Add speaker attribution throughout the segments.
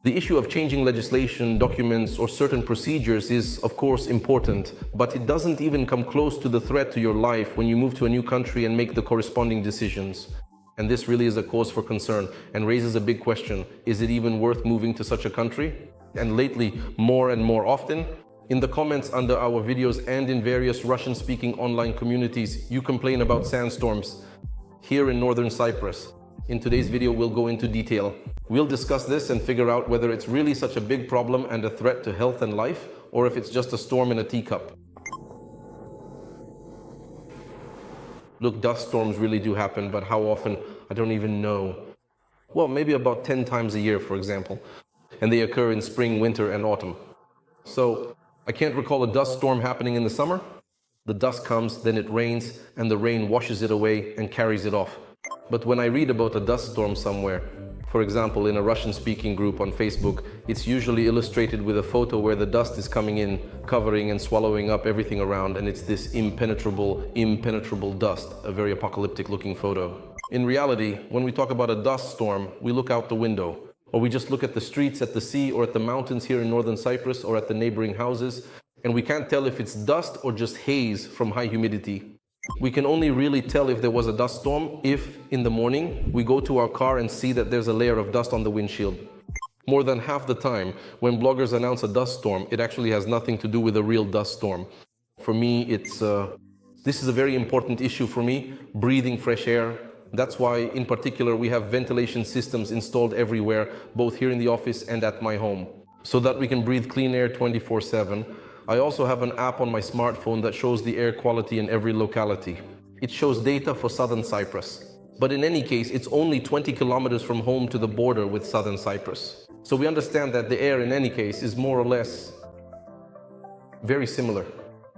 Speaker 1: The issue of changing legislation, documents, or certain procedures is, of course, important, but it doesn't even come close to the threat to your life when you move to a new country and make the corresponding decisions. And this really is a cause for concern and raises a big question. Is it even worth moving to such a country? And lately, more and more often, in the comments under our videos and in various Russian-speaking online communities, you complain about sandstorms here in Northern Cyprus. In today's video, we'll go into detail. We'll discuss this and figure out whether it's really such a big problem and a threat to health and life, or if it's just a storm in a teacup. Look, dust storms really do happen, but how often? I don't even know. Well, maybe about 10 times a year, for example. And they occur in spring, winter, and autumn. So, I can't recall a dust storm happening in the summer. The dust comes, then it rains, and the rain washes it away and carries it off. But when I read about a dust storm somewhere, for example, in a Russian-speaking group on Facebook, it's usually illustrated with a photo where the dust is coming in, covering and swallowing up everything around, and it's this impenetrable dust, a very apocalyptic-looking photo. In reality, when we talk about a dust storm, we look out the window, or we just look at the streets, at the sea, or at the mountains here in Northern Cyprus, or at the neighboring houses, and we can't tell if it's dust or just haze from high humidity. We can only really tell if there was a dust storm if, in the morning, we go to our car and see that there's a layer of dust on the windshield. More than half the time, when bloggers announce a dust storm, it actually has nothing to do with a real dust storm. For me, this is a very important issue for me, breathing fresh air. That's why, in particular, we have ventilation systems installed everywhere, both here in the office and at my home, so that we can breathe clean air 24/7. I also have an app on my smartphone that shows the air quality in every locality. It shows data for Southern Cyprus. But in any case, it's only 20 kilometers from home to the border with Southern Cyprus. So we understand that the air in any case is more or less very similar.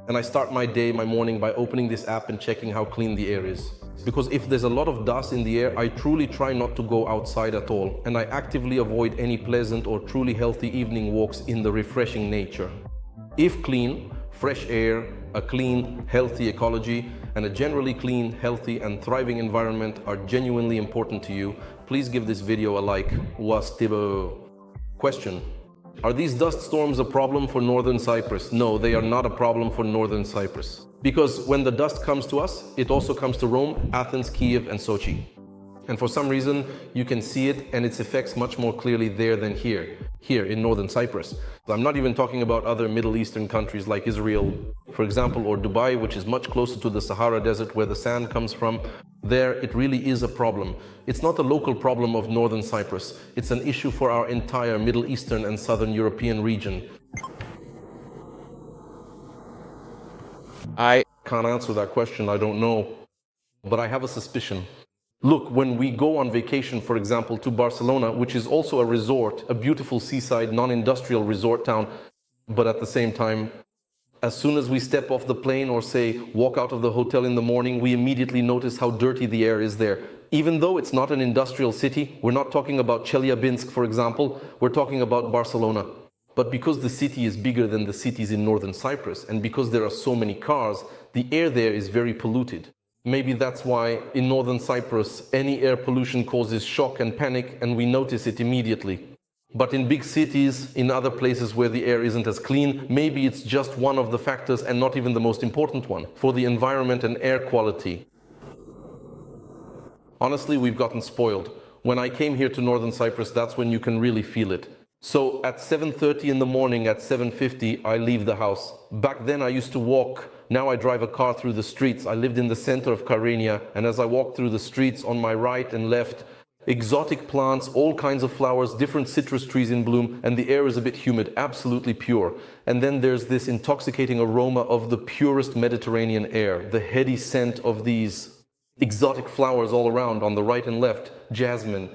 Speaker 1: And I start my day, my morning, by opening this app and checking how clean the air is. Because if there's a lot of dust in the air, I truly try not to go outside at all. And I actively avoid any pleasant or truly healthy evening walks in the refreshing nature. If clean, fresh air, a clean, healthy ecology, and a generally clean, healthy, and thriving environment are genuinely important to you, please give this video a like. Question: are these dust storms a problem for Northern Cyprus? No, they are not a problem for Northern Cyprus. Because when the dust comes to us, it also comes to Rome, Athens, Kiev, and Sochi. And for some reason, you can see it and its effects much more clearly there than here in Northern Cyprus. I'm not even talking about other Middle Eastern countries like Israel, for example, or Dubai, which is much closer to the Sahara Desert where the sand comes from. There, it really is a problem. It's not a local problem of Northern Cyprus. It's an issue for our entire Middle Eastern and Southern European region. I can't answer that question, I don't know. But I have a suspicion. Look, when we go on vacation, for example, to Barcelona, which is also a resort, a beautiful seaside, non-industrial resort town, but at the same time, as soon as we step off the plane or say, walk out of the hotel in the morning, we immediately notice how dirty the air is there. Even though it's not an industrial city, we're not talking about Chelyabinsk, for example, we're talking about Barcelona. But because the city is bigger than the cities in Northern Cyprus, and because there are so many cars, the air there is very polluted. Maybe that's why in Northern Cyprus, any air pollution causes shock and panic, and we notice it immediately. But in big cities, in other places where the air isn't as clean, maybe it's just one of the factors and not even the most important one for the environment and air quality. Honestly, we've gotten spoiled. When I came here to Northern Cyprus, that's when you can really feel it. So at 7:30 in the morning, at 7:50, I leave the house. Back then I used to walk. Now I drive a car through the streets. I lived in the center of Kyrenia, and as I walk through the streets on my right and left, exotic plants, all kinds of flowers, different citrus trees in bloom, and the air is a bit humid, absolutely pure. And then there's this intoxicating aroma of the purest Mediterranean air, the heady scent of these exotic flowers all around on the right and left, jasmine.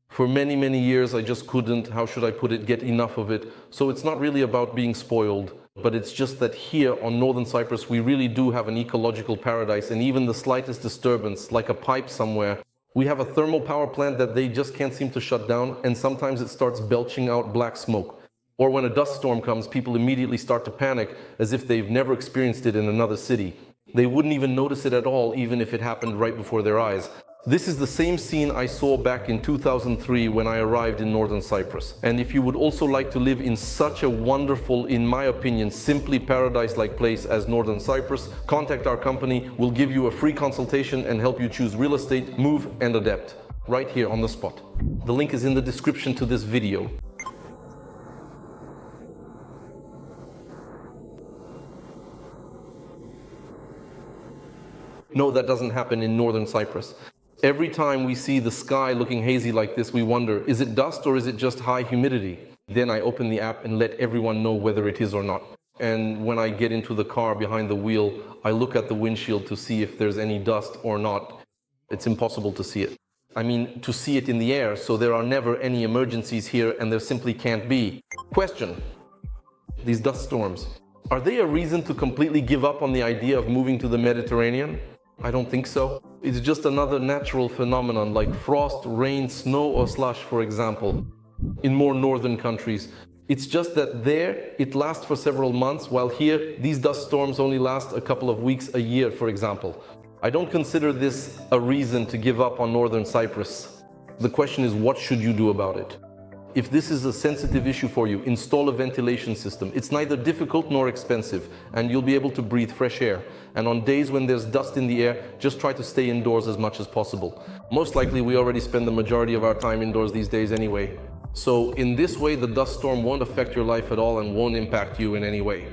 Speaker 1: For many, many years, I just couldn't, how should I put it, get enough of it. So it's not really about being spoiled, but it's just that here on Northern Cyprus, we really do have an ecological paradise, and even the slightest disturbance, like a pipe somewhere, we have a thermal power plant that they just can't seem to shut down, and sometimes it starts belching out black smoke. Or when a dust storm comes, people immediately start to panic as if they've never experienced it in another city. They wouldn't even notice it at all, even if it happened right before their eyes. This is the same scene I saw back in 2003 when I arrived in Northern Cyprus. And if you would also like to live in such a wonderful, in my opinion, simply paradise-like place as Northern Cyprus, contact our company. We'll give you a free consultation and help you choose real estate, move and adapt right here on the spot. The link is in the description to this video. No, that doesn't happen in Northern Cyprus. Every time we see the sky looking hazy like this, we wonder, is it dust or is it just high humidity? Then I open the app and let everyone know whether it is or not. And when I get into the car behind the wheel, I look at the windshield to see if there's any dust or not. It's impossible to see it. I mean, to see it in the air, so there are never any emergencies here and there simply can't be. Question: these dust storms, are they a reason to completely give up on the idea of moving to the Mediterranean? I don't think so. It's just another natural phenomenon like frost, rain, snow or slush, for example, in more northern countries. It's just that there it lasts for several months, while here these dust storms only last a couple of weeks, a year, for example. I don't consider this a reason to give up on Northern Cyprus. The question is, what should you do about it? If this is a sensitive issue for you, install a ventilation system. It's neither difficult nor expensive, and you'll be able to breathe fresh air. And on days when there's dust in the air, just try to stay indoors as much as possible. Most likely, we already spend the majority of our time indoors these days anyway. So in this way, the dust storm won't affect your life at all and won't impact you in any way.